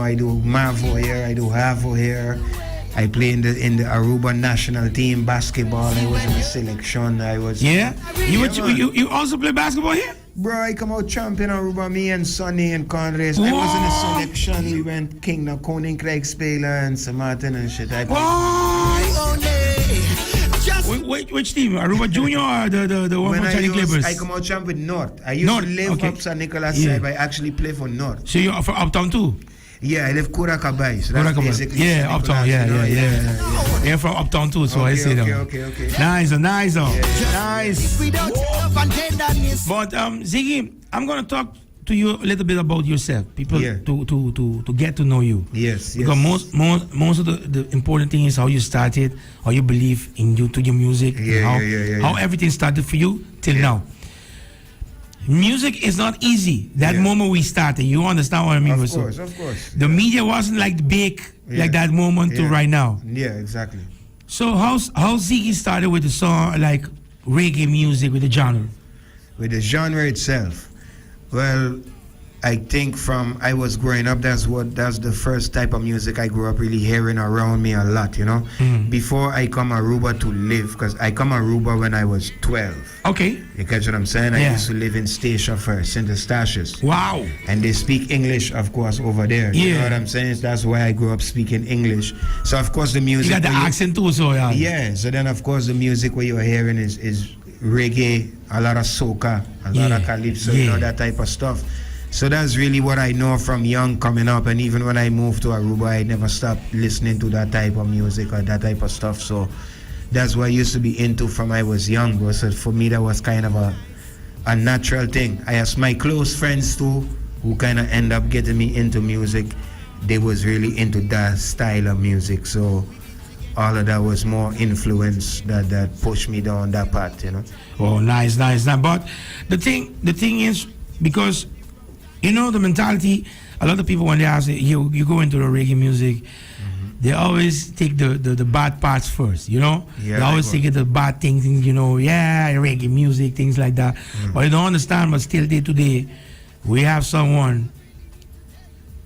I do Mavo here, I do Havo here. I play in the Aruba national team basketball. I was in the selection. I was. Yeah? You also play basketball here? Bro, I come out champion Aruba, me and Sonny and Conrays. I was in the selection. We went King na Koninkrijk spelen and St. Martin and shit. Which team? Aruba Junior or the one from Chinese Clippers? I come out champ with North. I used to live up St. Nicholas side, but I actually play for North. So you're from Uptown too? Yeah, I live Kurakabai. So that's basically Uptown. Yeah, from Uptown too, so I see them. Okay. Nice. Nice. Yes. But Ziggy, I'm gonna talk to you a little bit about yourself. People to get to know you. Yes. Because most of the important thing is how you started, how you believe in your music, how everything started for you till now. Music is not easy. That moment we started, you understand what I mean? Of course. The media wasn't like big like that moment to right now. Yeah, exactly. So how Ziggy started with the song like reggae music with the genre? With the genre itself, well, I think from I was growing up, that's the first type of music I grew up really hearing around me a lot, Before I come Aruba to live, because I come Aruba when I was 12. Okay. You catch what I'm saying? I used to live in Statia first, St. Eustatius. Wow. And they speak English, of course, over there. You know what I'm saying? That's why I grew up speaking English. So, of course, the music... You got the accent too, so yeah. Yeah, so then, of course, the music what you're hearing is reggae, a lot of soca, a lot of calypso, that type of stuff. So that's really what I know from young coming up, and even when I moved to Aruba, I never stopped listening to that type of music or that type of stuff. So that's what I used to be into from I was young, bro. So for me, that was kind of a natural thing. I asked my close friends too, who kind of end up getting me into music. They was really into that style of music. So all of that was more influence that pushed me down that path, Oh, nice. But the thing is, because the mentality, a lot of people when they ask you go into the reggae music, they always take the bad parts first, they always take the bad things, reggae music, things like that. But they don't understand, but still day to day, we have someone,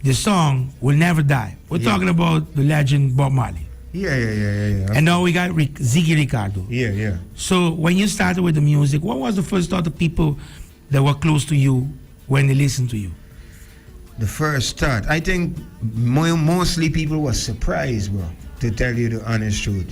the song will never die. We're talking about the legend Bob Marley. Yeah. And now we got Ziggi Recado. Yeah. So when you started with the music, what was the first thought of people that were close to you when they listened to you? The first thought, I think mostly people were surprised, bro, to tell you the honest truth,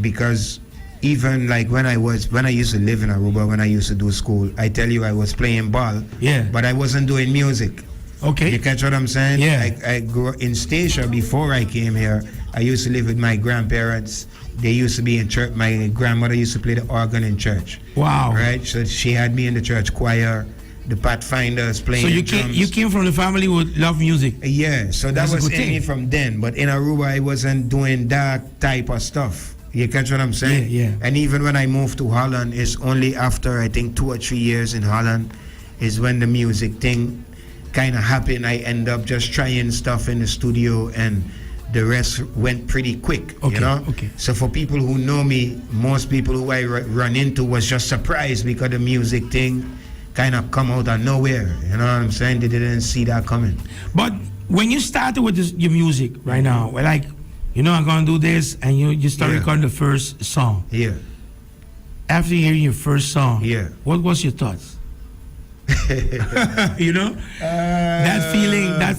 because even like when I used to live in Aruba, when I used to do school, I tell you I was playing ball, but I wasn't doing music. Okay. You catch what I'm saying? Yeah. I grew up in Statia before I came here. I used to live with my grandparents. They used to be in church. My grandmother used to play the organ in church. Wow. Right? So she had me in the church choir, the Pathfinders playing drums. So you came from the family who love music? Yeah, so that was in me from then. But in Aruba, I wasn't doing that type of stuff. You catch what I'm saying? Yeah. And even when I moved to Holland, it's only after, I think, 2 or 3 years in Holland is when the music thing kind of happened. I end up just trying stuff in the studio, and the rest went pretty quick, Okay. So for people who know me, most people who I run into was just surprised because the music thing kind of come out of nowhere. You know what I'm saying? They didn't see that coming. But when you started with your music right now, we're like, I'm going to do this, and you start recording the first song. Yeah. After hearing your first song, what was your thoughts? That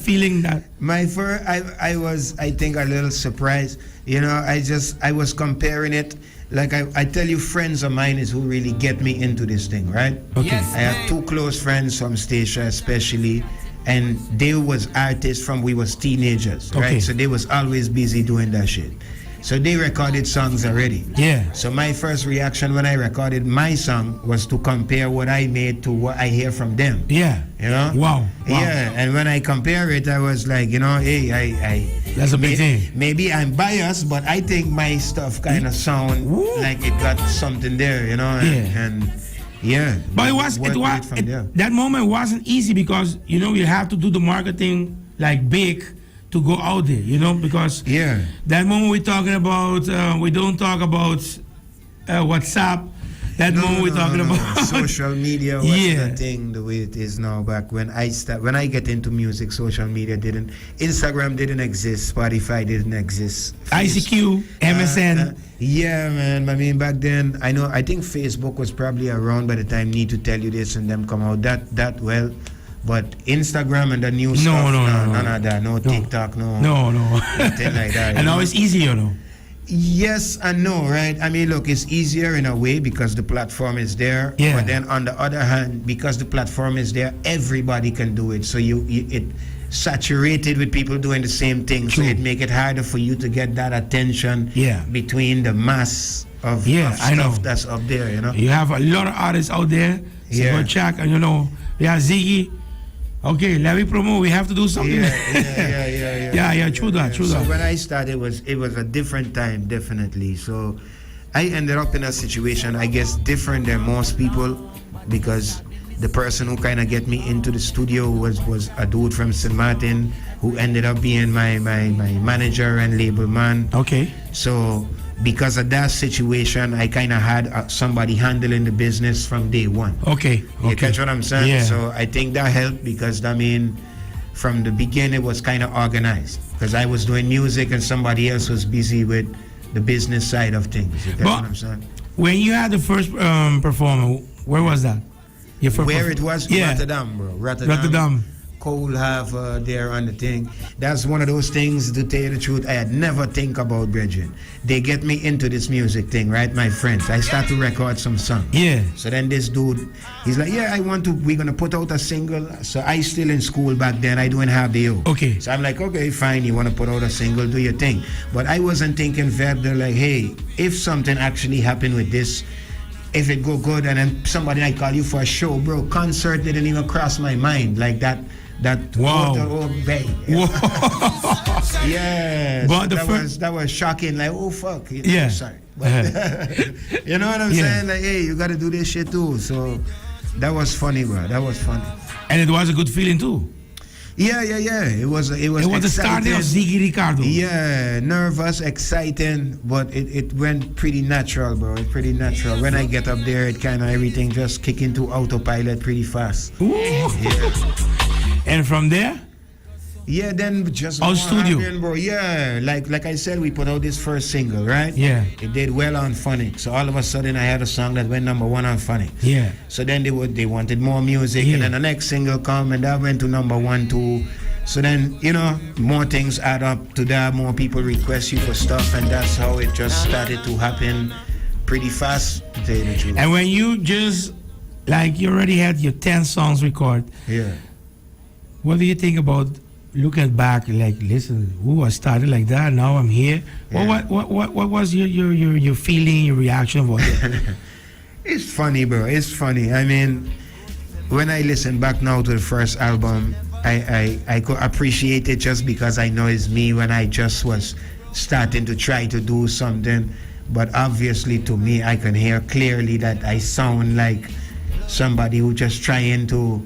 feeling that my first, I was, I think, a little surprised. I was comparing it. Like I tell you, friends of mine is who really get me into this thing, right? Okay. Yes, I have 2 close friends from Statia especially, and they was artists from we was teenagers, right? So they was always busy doing that shit. So they recorded songs already. Yeah. So my first reaction when I recorded my song was to compare what I made to what I hear from them. Yeah. Wow. Yeah. And when I compare it, I was like, hey, that's a big thing. Maybe I'm biased, but I think my stuff kind of sound like it got something there, But that moment wasn't easy because you have to do the marketing like big to go out there, because that moment we're talking about, we don't talk about WhatsApp, that moment we're talking about. Social media was the thing the way it is now. Back when I get into music, social media didn't. Instagram didn't exist. Spotify didn't exist. ICQ, MSN. Yeah, man. I mean, back then, I think Facebook was probably around by the time Need to Tell You This and them come out. That well. But Instagram and the new stuff, none of that. No TikTok, no. Nothing like that. And now it's easier, though. Yes and no, right? I mean, look, it's easier in a way because the platform is there. Yeah. But then on the other hand, because the platform is there, everybody can do it. So it saturated with people doing the same thing. True. So it make it harder for you to get that attention between the mass of stuff that's up there, you know? You have a lot of artists out there. So go check, and Ziggi. Okay, let me promote. We have to do something. Yeah. True that. So when I started, it was a different time, definitely. So I ended up in a situation, I guess, different than most people, because the person who kind of get me into the studio was a dude from St. Martin who ended up being my manager and label man. Okay. So because of that situation, I kind of had somebody handling the business from day one. Okay. You catch what I'm saying? Yeah. So I think that helped because, I mean, from the beginning it was kind of organized because I was doing music and somebody else was busy with the business side of things. You catch what I'm saying? When you had the first performance, where was that? Where it was? Yeah. Rotterdam, bro. Rotterdam. Cole have there on the thing. That's one of those things, to tell you the truth, I had never think about, brethren. They get me into this music thing, right, my friends? I start to record some songs. Yeah. So then this dude, he's like, yeah, we're going to put out a single. So I still in school back then. I don't have the O. Okay. So I'm like, okay, fine. You want to put out a single, do your thing. But I wasn't thinking further like, hey, if something actually happened with this, if it go good and then somebody might call you for a show, bro, concert didn't even cross my mind like that. Wow. Yeah. But so that was shocking. Like, oh fuck. Yeah. Sorry. But, you know what I'm saying? Like, hey, you gotta do this shit too. So that was funny, bro. That was funny. And it was a good feeling too. Yeah. It was the start of Ziggi Recado. Yeah, nervous, exciting, but it went pretty natural, bro. It's pretty natural. When I get up there, it kind of everything just kick into autopilot pretty fast. Ooh. Yeah. And from there? Yeah, then just our studio, happened, bro. Yeah, like I said, we put out this first single, right? Yeah. It did well on Phonic. So all of a sudden, I had a song that went number 1 on Phonic. Yeah. So then they wanted more music, and then the next single come, and that went to number 1 too. So then, more things add up to that. More people request you for stuff, and that's how it just started to happen pretty fast, to tell you the truth. And when you just, you already had your 10 songs recorded. Yeah. What do you think about looking back? Listen, I started like that. Now I'm here. Yeah. What was your feeling, your reaction about it? It's funny, bro. It's funny. I mean, when I listen back now to the first album, I could appreciate it just because I know it's me when I just was starting to try to do something. But obviously, to me, I can hear clearly that I sound like somebody who just trying to.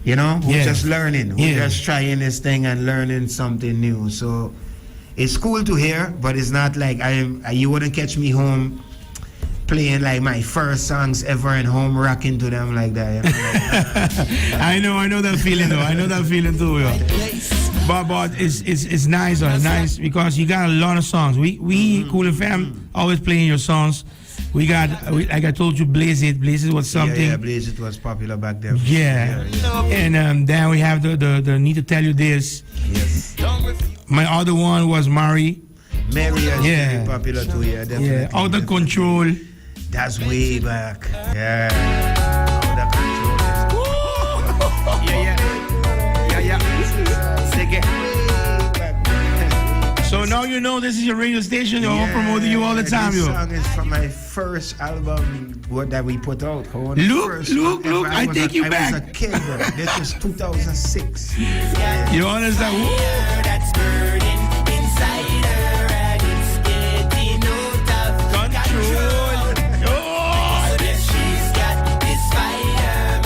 Who's just learning, who's just trying this thing and learning something new. So it's cool to hear, but it's not like you wouldn't catch me home playing like my first songs ever and home rocking to them like that. I know that feeling though. I know that feeling too. But it's nice, nice because you got a lot of songs. We Cool and Fam always playing your songs. We got, like I told you, Blaze It. Blaze It was something. Yeah, Blaze It was popular back then. Yeah. And then we have the Need to Tell You This. Yes. My other one was Mary. Mary is very popular too, yeah, definitely. Yeah, Out of Control. That's way back. Yeah. Out of Control. Yeah. So now you know this is your radio station. I'm promoting you all the time, This song is from my first album that we put out. Look, I take you back. I was a kid, bro. This is 2006. You understand? That's burning inside her and it's getting out of control. Oh, she's got this fire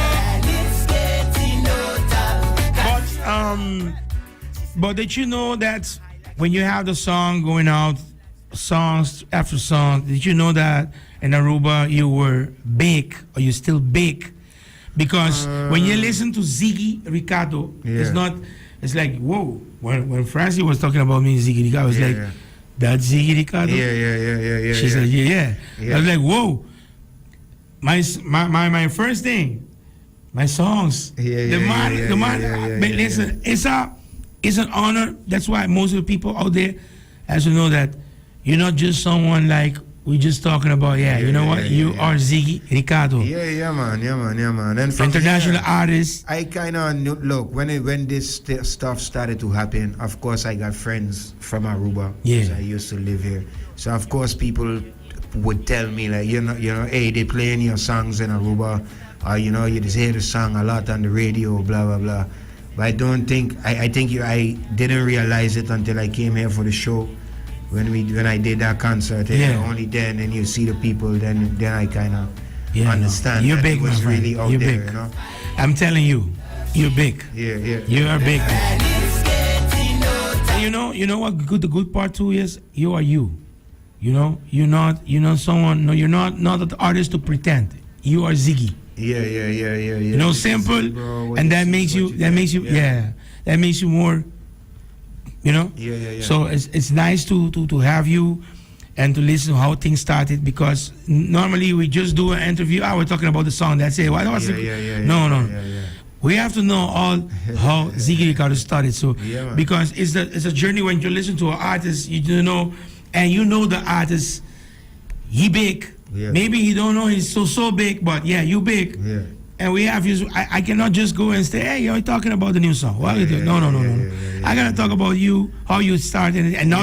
and it's getting out of control. But did you know that when you have the song going out, songs after songs. Did you know that in Aruba you were big, or you still big? Because when you listen to Ziggi Recado, it's not. It's like, whoa. When Francie was talking about me, Ziggi Recado, I was like, that's Ziggi Recado? Yeah. She said, yeah. I was like, whoa. My first thing, my songs. The man. Listen, it's an honor. That's why most of the people out there has to know that you're not just someone like we just talking about. You know what? You are Ziggi Recado. Yeah, man. And from international artist. I kind of look when this stuff started to happen. Of course, I got friends from Aruba. Yeah, I used to live here. So of course, people would tell me like, hey, they playing your songs in Aruba, or you just hear the song a lot on the radio, blah blah blah. But I don't think I didn't realize it until I came here for the show. When I did that concert, only then, and you see the people, then I kind of understand. You're that big, it was my friend. really out You're there, big. I'm telling you, you're big. Yeah. You are big. And you know what? The good part too is you are you. You're not someone. No, you're not an artist to pretend. You are Ziggi. Yeah. Simple, Bro, and that makes you more. Yeah. So it's nice to have you and to listen to how things started, because normally we just do an interview. We're talking about the song. That's it. No. We have to know all how Ziggi Recado started. So because it's a journey when you listen to an artist, and the artist, he big. Yeah. Maybe he don't know he's so big, but you big. Yeah. And we have you. I cannot just go and say, "Hey, you're talking about the new song." What are you doing? No. I gotta talk about you, how you started, and now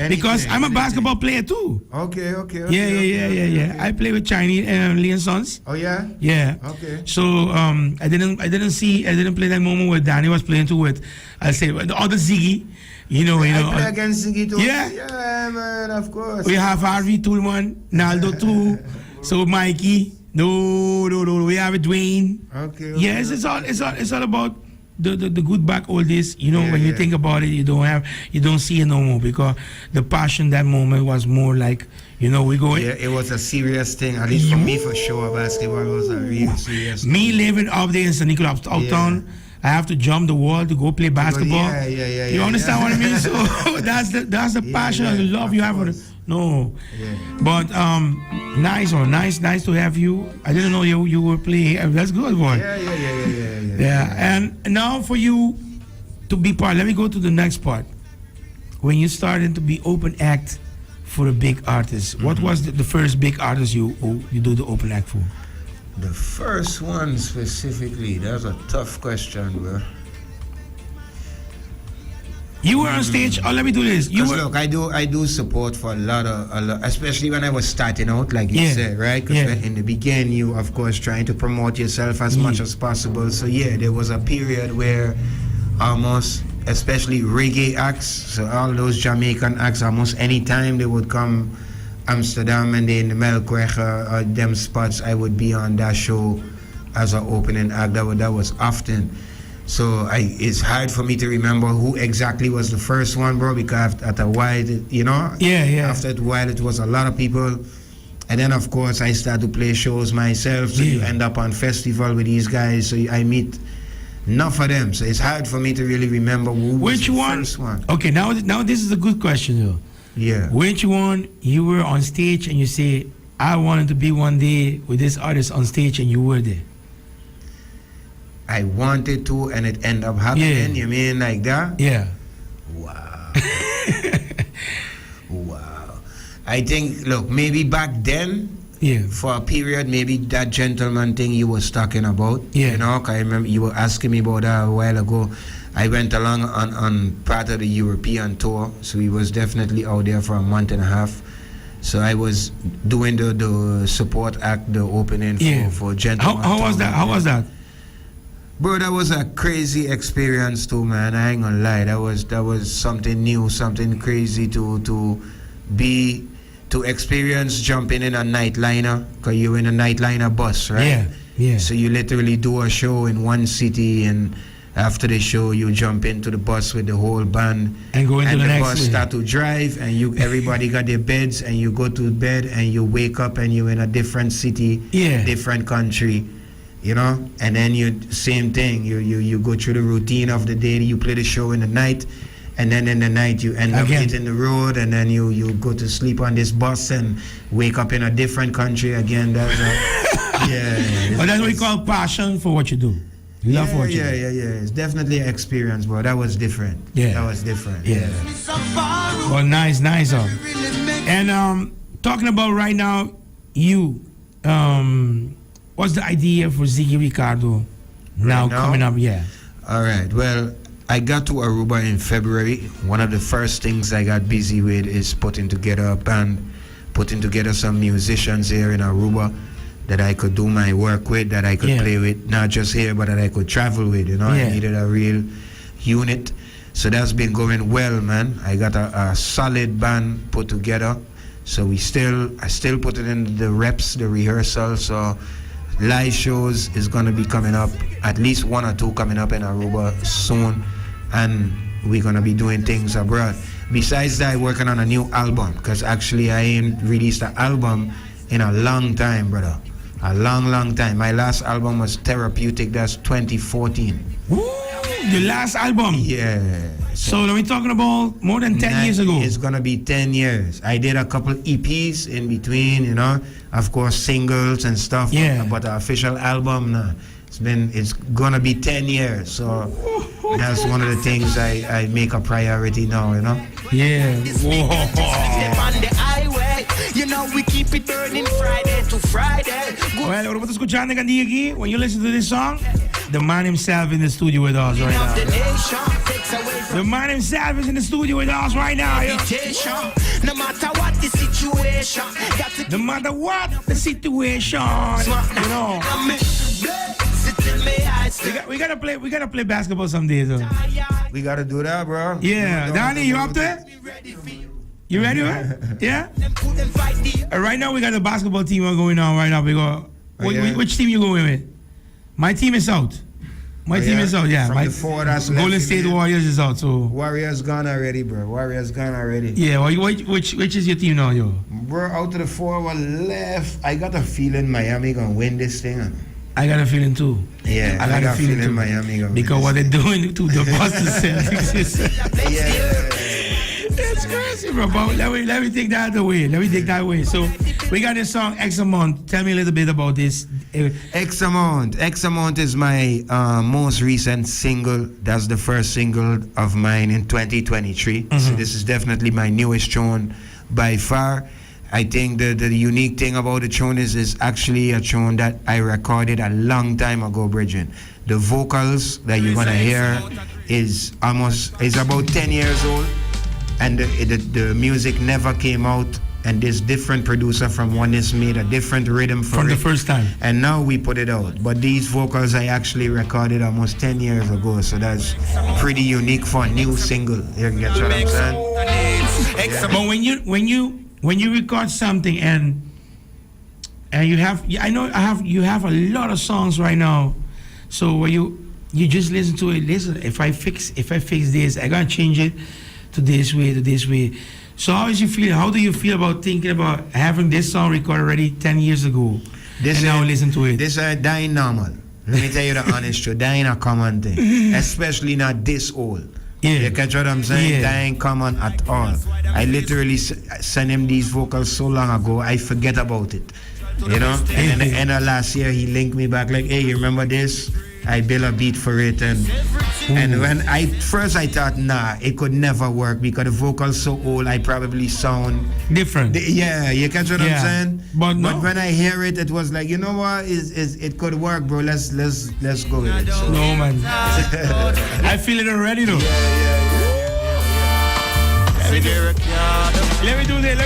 because I'm a basketball player too. Okay. Yeah. I play with Chinese Lee and Sons. Oh yeah. Yeah. Okay. So I didn't play that moment where Danny was playing too with. I say the other Ziggy. I play against Ziggy too. Yeah, man, of course. We have Harvey Toolman, Naldo too. So Mikey. No. We have Dwayne. Okay. Yes, it's all about the good back old days. When you think about it, you don't see it no more, because the passion that moment was more like, we go. Yeah, it was a serious thing. At least for me, for sure, basketball was a real serious thing. Me living up there in St. Nicholas, Uptown. I have to jump the wall to go play basketball. Yeah. You understand what I mean? So that's the passion and the love you have for it. No. Yeah. But nice to have you. I didn't know you were playing. That's good, boy. Yeah. And now for you to be part, let me go to the next part. When you started to be open act for a big artist, what was the first big artist you do the open act for? The first one specifically, that's a tough question, bro. You were on stage. Oh, let me do this. Look, I do support for a lot, especially when I was starting out, like you said, right? Because in the beginning, you of course trying to promote yourself as much as possible. So there was a period where almost, especially reggae acts, so all those Jamaican acts, almost any time they would come Amsterdam and they in the Melkweg, them spots, I would be on that show as an opening act. That was often. So it's hard for me to remember who exactly was the first one, bro, because after a while, after a while it was a lot of people. And then, of course, I started to play shows myself, so you end up on festival with these guys, so I meet enough of them. So it's hard for me to really remember who was the first one. Okay, now this is a good question, though. Yeah. Which one you were on stage and you say, I wanted to be one day with this artist on stage, and you were there? I wanted to, and it ended up happening. You mean like that? Yeah. Wow. Wow. I think, look, maybe back then, for a period, maybe that gentleman thing you was talking about. Yeah. I remember you were asking me about that a while ago. I went along on part of the European tour, so he was definitely out there for a month and a half. So I was doing the support act, the opening for gentleman. How was that? How was that? Bro, that was a crazy experience too, man. I ain't gonna lie. That was something new, something crazy to experience jumping in a nightliner, because you're in a nightliner bus, right? Yeah. So you literally do a show in one city, and After the show, you jump into the bus with the whole band, and go into and the the next bus way. start to drive, and everybody got their beds, and you go to bed, and you wake up, and you're in a different city, Yeah. different country, you know. And then same thing. You go through the routine of the day. You play the show in the night, and then in the night you end up Again. hitting the road, and then you go to sleep on this bus and wake up in a different country again. That's yeah. But that's what we call passion for what you do. You love what you do. Yeah. It's definitely an experience, bro. That was different. Yeah. That was different. Yeah. Well, nice. And talking about right now, you, what's the idea for Ziggi Recado now Right now? coming up? Yeah. All right. Well, I got to Aruba in February. One of the first things I got busy with is putting together a band, putting together some musicians here in Aruba that I could do my work with, that I could play with, not just here, but that I could travel with. You know, I needed a real unit. So that's been going well, man. I got a solid band put together. So I still put it in the reps, the rehearsal. So live shows is gonna be coming up, at least 1 or 2 coming up in Aruba soon, and we're gonna be doing things abroad. Besides that, working on a new album, because actually I ain't released an album in a long time, brother. A long time. My last album was Therapeutic. That's 2014. Woo, the last album. Yeah. So we're talking about more than 10 years ago. It's gonna be 10 years. I did a couple EPs in between, you know, of course singles and stuff. Yeah. But the official album, nah, it's gonna be 10 years. So that's one of the things I make a priority now, you know. Yeah. On the highway, you know we keep it burning Friday to Friday. Well, what about escuchando Gandhi? When you listen to this song, the man himself in the studio with us right The now. nation takes away from The man himself is in the studio with us right now. Yo. reputation. No matter what the situation, got to No matter what the situation, you know. We gotta play basketball someday, though. We gotta do that, bro. Yeah, Danny, you up there? You ready, man? Yeah. Right now we got the basketball team going on right now. We go. Which team you going with? My team is out. My team is out. Yeah. From My the 4 that's Golden left, State man. Warriors is out. So. Warriors gone already, bro. Warriors gone already. Yeah. Well, which is your team now, yo? Bro, out of the 4 were left. I got a feeling Miami gonna win this thing. I got a feeling too. Yeah, I got a feeling too. Miami gonna win Because this what they're thing. doing to the Boston Celtics is. Yeah. That's crazy, bro. But let me take that away. So we got this song X Amount. Tell me a little bit about this. X Amount is my most recent single. That's the first single of mine in 2023. So this is definitely my newest tune by far. I think the unique thing about the tune is actually a tune that I recorded a long time ago, Bridget. The vocals that you're gonna hear is about 10 years old, and the music never came out. And this different producer from Oneness made a different rhythm for From it. the first time. And now we put it out. But these vocals I actually recorded almost 10 years ago, so that's pretty unique for a new single. You get what I'm saying? But when you record something and you have, you have a lot of songs right now, so when you just listen to it. Listen, if I fix this, I gotta change it to this way. So how do you feel about thinking about having this song recorded already 10 years ago and now listen to it? This dying normal. Let me tell you the honest truth. Dying a common thing, especially not this old. Yeah. You catch what I'm saying? Yeah. That ain't common at all. I literally sent him these vocals so long ago, I forget about it. You know? And in the end of last year, he linked me back like, hey, you remember this? I built a beat for it. And when I thought, nah, it could never work because the vocals so old, I probably sound Different. Yeah, you catch what I'm saying? But no. when I hear it, it was like, you know what? It could work, bro. Let's go with it. So. No, man. I feel it already, though. Let me do this.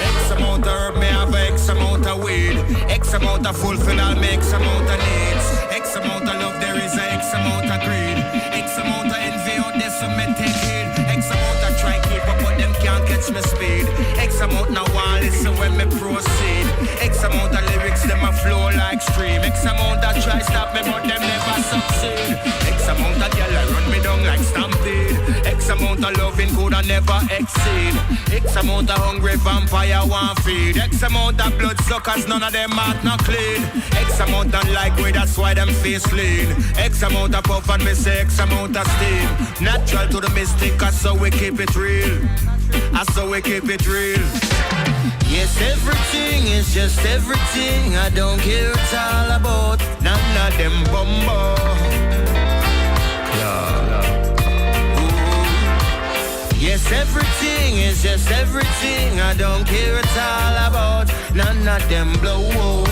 X amount of herb, me have X amount of weed. X amount of fulfill, I'll make X amount of needs. X amount of love, there is a X amount of greed. X amount of envy out there, so me take heed. X amount of try keep up, but them can't catch me speed. X amount now one listen when me proceed. X amount of lyrics, them a flow like stream. X amount but them never succeed. X amount of girl run me down like stampede. X amount of loving could I never exceed. X amount of hungry vampire want feed. X amount of blood suckers, none of them heart not clean. X amount of like way, that's why them face lean. X amount of puff and me say X amount of steam. Natural to the mystic, so we keep it real. So we keep it real. Yes, everything is just everything. I don't care it's all about none of them bumbo. Yes, everything is just everything. I don't care it's all about none of them blow.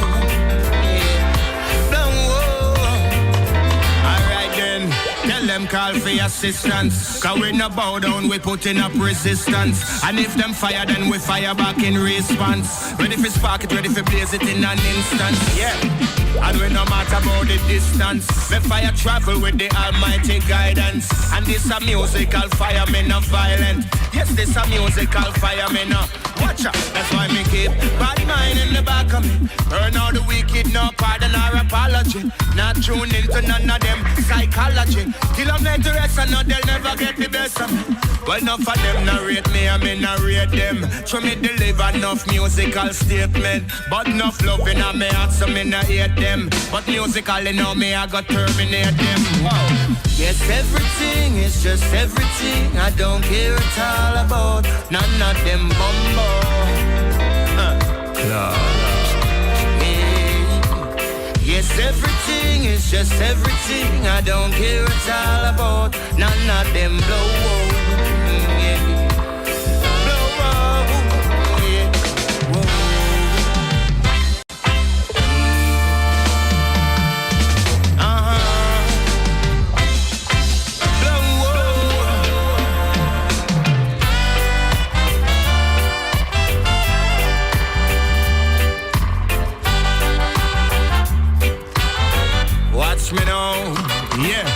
Yeah. Blow. Alright then. Tell them call for assistance. Cause we no bow down, we putting up resistance. And if them fire, then we fire back in response. Ready for spark it, ready for blaze it in an instant. Yeah. And we no matter about the distance. The fire travel with the almighty guidance. And this a musical fire, me not violent. Yes, this a musical fire, me not. Watch out, that's why me keep bad mind in the back of me. Burn all the wicked, no pardon or apology. Not tune into none of them psychology. Till I'm not the rest, I know they'll never get the best of me. Well, enough of them narrate me, I mean narrate them. So me deliver enough musical statement. But enough love in my heart, so me not hate them. But musically now me, I got terminate them. Wow. Yes, everything is just everything. I don't care it's all about none of them bumbo. Yes, everything is just everything. I don't care it's all about none of them blow. Yeah. Blow. Yeah. Whoa. Watch me now, yeah.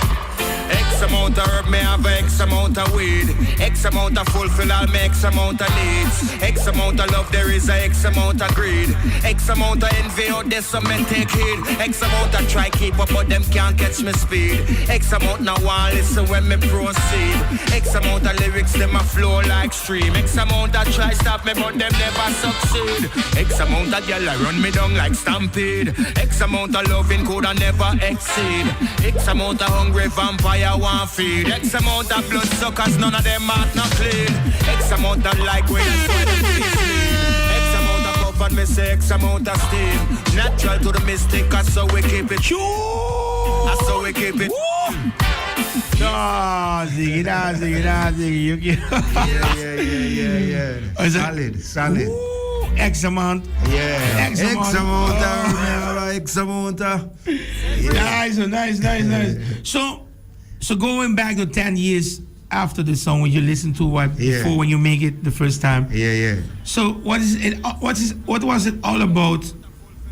X amount of herb, me have X amount of weed. X amount of fulfill all me X amount of needs. X amount of love, there is a X amount of greed. X amount of envy, out there some men take heed. X amount of try keep up, but them can't catch me speed. X amount now want listen when me proceed. X amount of lyrics, them a flow like stream. X amount of try stop me, but them never succeed. X amount of girl run me down like stampede. X amount of loving could I never exceed. X amount of hungry vampire want feed. X amount of blood suckers, none of them heart not clean. X amount of like way, that's why them face lean. X amount of puff and me say X amount of steam. Natural to the mystic, so we keep it true. So we keep it. Ziggy. Yeah. Solid. X amount. Yeah. X amount. X amount. Nice. So going back to 10 years after the song, when you listen to what before when you make it the first time. Yeah. So what was it all about?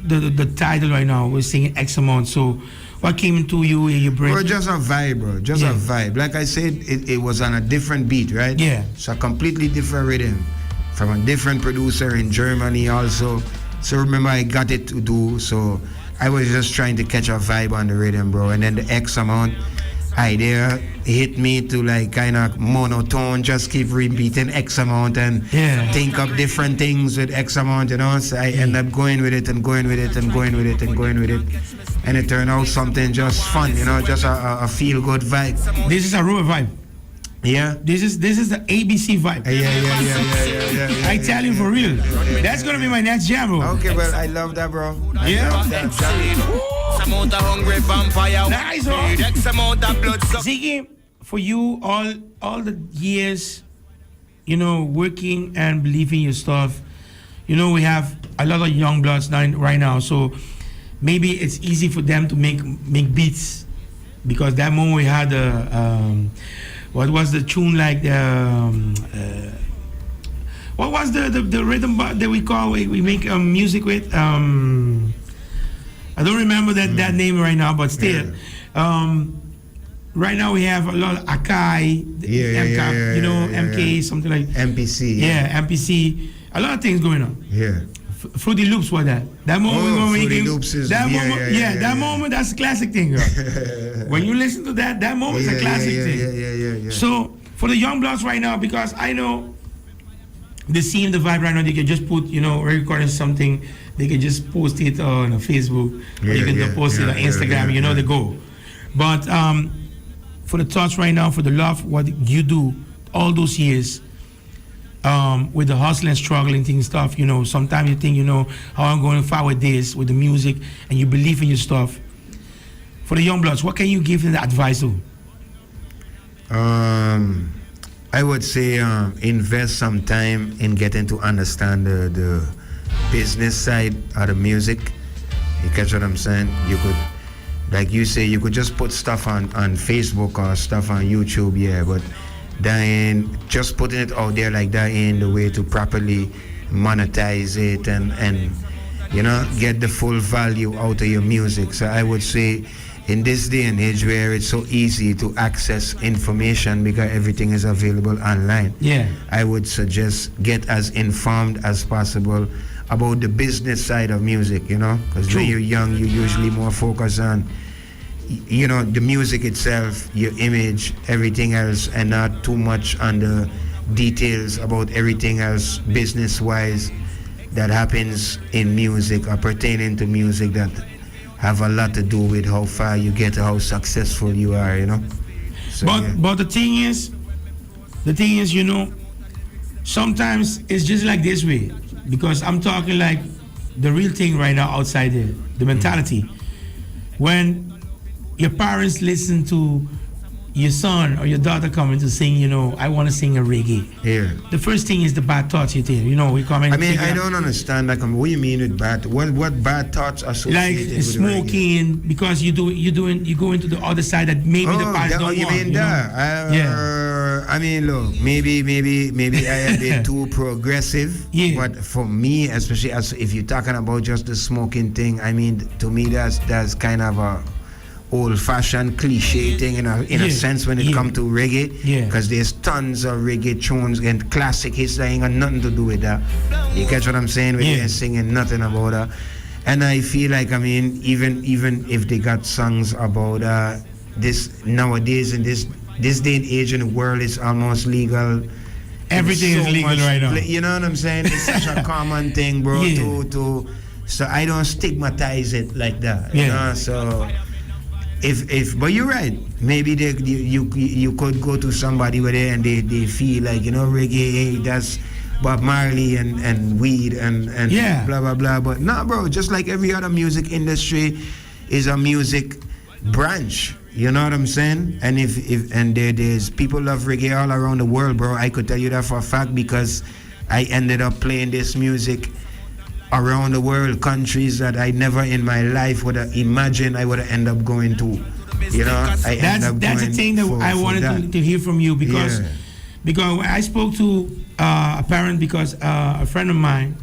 The title right now, we're singing X amount. So what came into you in your brain? Bro, just a vibe, bro. Just a vibe. Like I said, it was on a different beat, right? Yeah. It's a completely different rhythm from a different producer in Germany also. So remember, I got it to do. So I was just trying to catch a vibe on the rhythm, bro. And then the X amount idea hit me to like kind of monotone, just keep repeating X amount and think of different things with X amount, you know. So I end up going with it and going with it and going with it and going with it. And it turned out something just fun, you know, just a feel good vibe. This is a real vibe. Yeah. This is the ABC vibe. Yeah. I tell you for real. That's gonna be my next jam, bro. Okay, well, I love that, bro. Yeah. Amount of hungry vampire. Nice, X amount of blood. Ziggy, for you all the years, you know, working and believing your stuff, you know, we have a lot of young bloods right now, so maybe it's easy for them to make beats, because that moment we had what was the tune like what was the rhythm that we call we make music with? I don't remember that name right now, but still. Right now we have a lot of Akai, MK, something like MPC. Yeah, MPC. A lot of things going on. Yeah. Fruity Loops was that. That moment when Fruity Loops is that moment. That moment, that's a classic thing. When you listen to that moment's a classic thing. Yeah. So for the young bloods right now, because I know the scene, the vibe right now, they can just put, recording something, they can just post it on Facebook, or you can post it on Instagram, they go. But for the thoughts right now, for the love, what you do all those years, with the hustle and struggling thing stuff, sometimes you think, how I'm going forward this with the music, and you believe in your stuff. For the young bloods, what can you give them the advice to? I would say invest some time in getting to understand the business side of the music. You catch what I'm saying? You could, like you say, you could just put stuff on Facebook or stuff on YouTube, but then just putting it out there like that ain't the way to properly monetize it and get the full value out of your music. So I would say in this day and age where it's so easy to access information because everything is available online, I would suggest get as informed as possible about the business side of music, because when you're young, you usually more focus on the music itself, your image, everything else, and not too much on the details about everything else business-wise that happens in music or pertaining to music that have a lot to do with how far you get, how successful you are, So, but the thing is, sometimes it's just like this way, because I'm talking like the real thing right now outside there, the mentality. When your parents listen to your son or your daughter coming to sing, I want to sing a reggae. Yeah. The first thing is the bad thoughts you think. We come in. I mean, I don't understand. Like, what do you mean with bad? What bad thoughts associated with smoking? Reggae? Because you go into the other side that maybe the parents don't want. You mean that? I mean, look, maybe I have been too progressive. Yeah. But for me, especially if you're talking about just the smoking thing, I mean, to me that's kind of a old-fashioned cliche thing in a sense when it comes to reggae, because there's tons of reggae tunes and classic hits that ain't got nothing to do with that. You catch what I'm saying? When they're singing nothing about that. And I feel like, I mean, even if they got songs about this nowadays in this day and age in the world, it's almost legal. Everything is legal right now. You know what I'm saying? It's such a common thing, bro. So I don't stigmatize it like that. So. But you're right.Maybe you could go to somebody where they feel like reggae, that's Bob Marley and weed and blah blah blah. But nah, bro. Just like every other music industry is a music branch. You know what I'm saying? And if there's people love reggae all around the world, bro. I could tell you that for a fact because I ended up playing this music around the world, countries that I never in my life would have imagined I would have ended up going to. That's the thing that I wanted to hear from you because I spoke to a parent because a friend of mine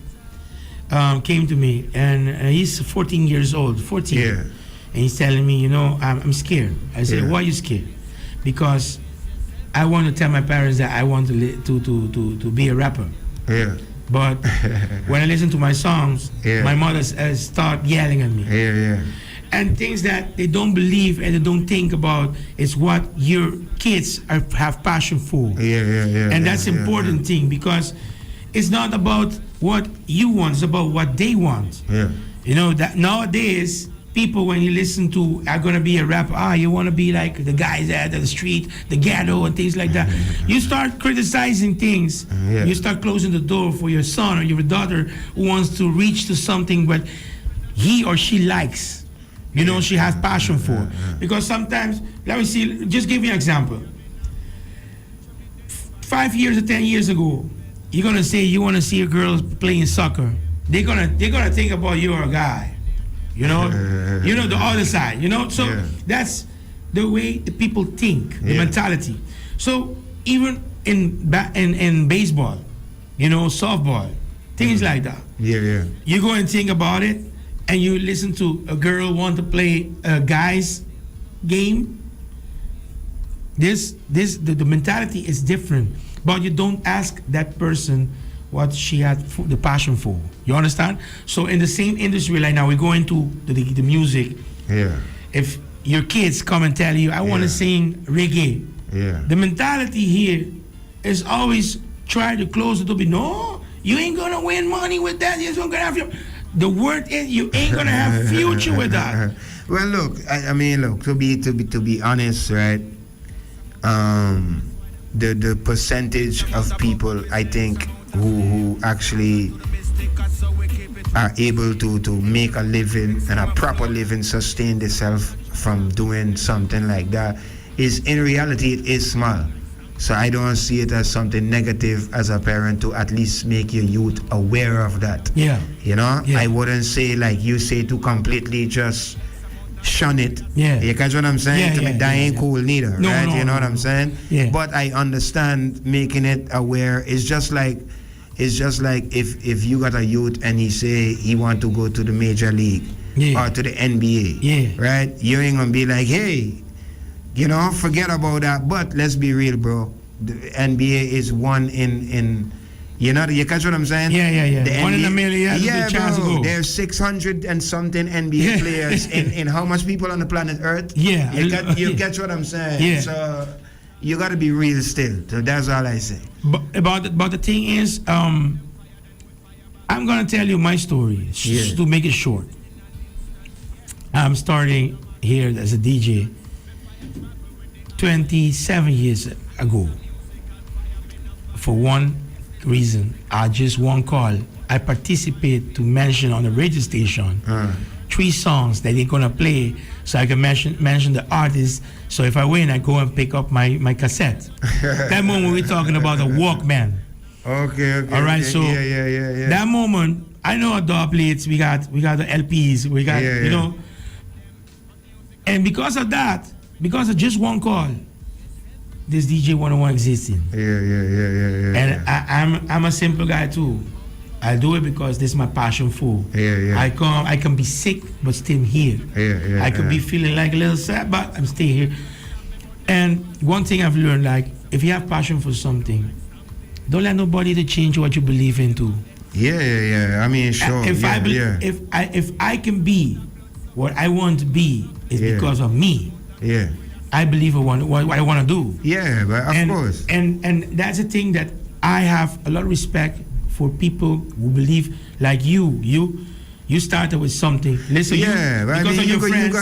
came to me and he's 14 years old, 14. Yeah. And he's telling me, I'm scared. I said, why are you scared? Because I want to tell my parents that I want to be a rapper. Yeah. But when I listen to my songs, my mother start yelling at me. And things that they don't believe and they don't think about is what your kids have passion for. And that's important thing because it's not about what you want, it's about what they want. That nowadays people, when you listen to are gonna be a rapper, you wanna be like the guys at the street, the ghetto and things like that. You start criticizing things. You start closing the door for your son or your daughter who wants to reach to something but he or she likes. She has passion for. Because sometimes, let me see, just give you an example. 5 years or 10 years ago, you're gonna say you wanna see a girl playing soccer. They're gonna think about you're a guy. The other side, so that's the way the people think, the mentality. So even in baseball, softball, things like that. You go and think about it, and you listen to a girl want to play a guy's game. The mentality is different, but you don't ask that person what she had the passion for. You understand? So in the same industry like now, we go into the music. Yeah. If your kids come and tell you, I want to sing reggae. Yeah. The mentality here is always try to close the door. No, you ain't gonna win money with that. You're gonna have your. The word is you ain't gonna have future with that. Well, look, I mean, look, to be honest, right? The percentage of people I think who actually are able to make a living and a proper living, sustain themselves from doing something like that is in reality it is small. So I don't see it as something negative as a parent to at least make your youth aware of that. Yeah. You know, Yeah. I wouldn't say like you say to completely just shun it. Yeah. You catch what I'm saying? Yeah, To me, that ain't cool neither, No, right? no, You know no, what I'm saying? Yeah. But I understand making it aware. It's just like if you got a youth and he say he want to go to the major league or to the NBA, right? You ain't gonna be like, hey, you know, forget about that. But let's be real, bro. The NBA is one in you know, you catch what I'm saying? Yeah. The One in a NBA million. Yeah, chance to bro. go. There's 600 and something NBA players in how much people on the planet Earth? Yeah. You catch what I'm saying? Yeah. So you got to be real still. So that's all I say. But the thing is, I'm gonna tell you my story to make it short. I'm starting here as a DJ 27 years ago. For one reason, I just one call. I participate to mention on the radio station 3 songs that they're gonna play, so I can mention the artist. So if I win, I go and pick up my cassette. That moment we're talking about a Walkman. Okay. All right. Okay. So Yeah. that moment, I know our door plates. We got the LPs. We got you know. And because of that, because of just one call, this DJ101 existing. Yeah. And I'm a simple guy too. I do it because this is my passion for. Yeah. I can be sick but still here. Yeah. I could be feeling like a little sad, but I'm still here. And one thing I've learned, like, if you have passion for something, don't let nobody to change what you believe into. Yeah. I mean, sure. If I can be what I want to be, it's because of me. Yeah. I believe what I want to do. Yeah, but of course. And that's the thing that I have a lot of respect for people who believe like you. You started with something. Listen, but I mean,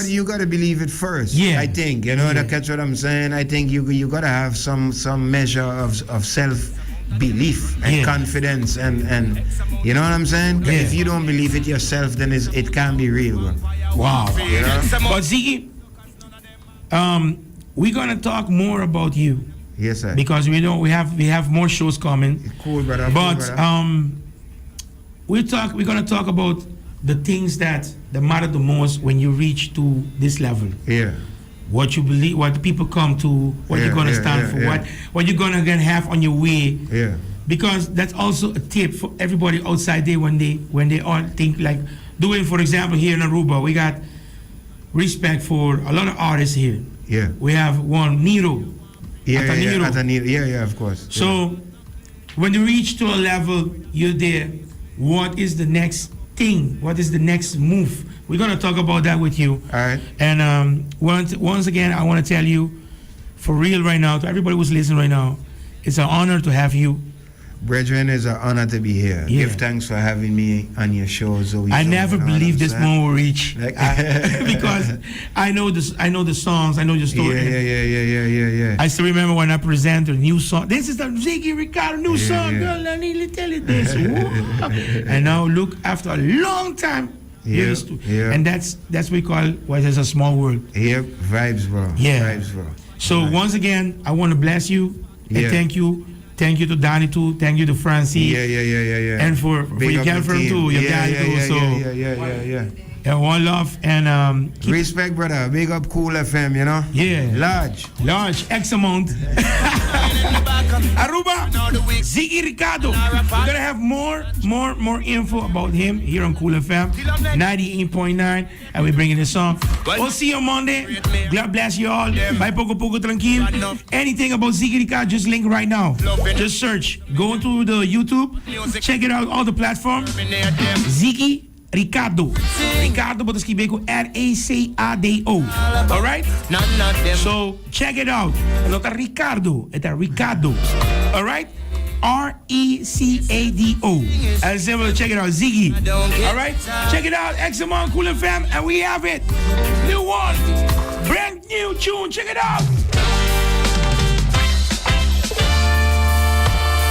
you got to believe it first. Yeah. I think, you know, that's what I'm saying. I think you got to have some measure of self belief and confidence and you know what I'm saying? If you don't believe it yourself, then it can't be real, bro. Wow. You know? But Ziggi, we're gonna talk more about you. Yes, sir. Because we know we have more shows coming. Cool, brother. But we're gonna talk about the things that matter the most when you reach to this level. Yeah. What you believe, what the people come to, what you're gonna stand for, what you're gonna have on your way. Yeah. Because that's also a tip for everybody outside there when they all think like doing, for example, here in Aruba, we got respect for a lot of artists here. Yeah. We have one Nero. Yeah, of course. So when you reach to a level, you're there. What is the next thing? What is the next move? We're gonna talk about that with you. All right. And once again, I want to tell you, for real right now, to everybody who's listening right now, it's an honor to have you. Brethren, it's an honor to be here. Yeah. Give thanks for having me on your show. I never believed this moment will reach, because I know the songs, I know the story. Yeah. I still remember when I presented a new song. This is the Ziggi Recado new song, girl. I need to tell you this. And now look, after a long time, and that's we call what is a small world. Yeah, vibes, bro. Yeah, vibes, bro. So once again, I want to bless you and thank you. Thank you to Danny too. Thank you to Francie. Yeah. And for your girlfriend too, your guy too. So yeah. Yeah, one love and respect, brother. Big up Cool FM, you know. Yeah, large X amount. Aruba, Ziggi Recado. We're gonna have more info about him here on Cool FM 98.9, and we're bringing the song. We'll see you on Monday. God bless you all. Bye, poco tranquil. Anything about Ziggi Recado, just link right now. Just search. Go to the YouTube. Check it out. All the platforms. Ziggi Recado. Recado, but it's R-A-C-A-D-O. All right? So check it out. Not a Ricardo, it's a Recado. All right? R-E-C-A-D-O. And simple, check it out. Ziggy. All right? Check it out. XMon Cool FM, and we have it. New one. Brand new tune. Check it out.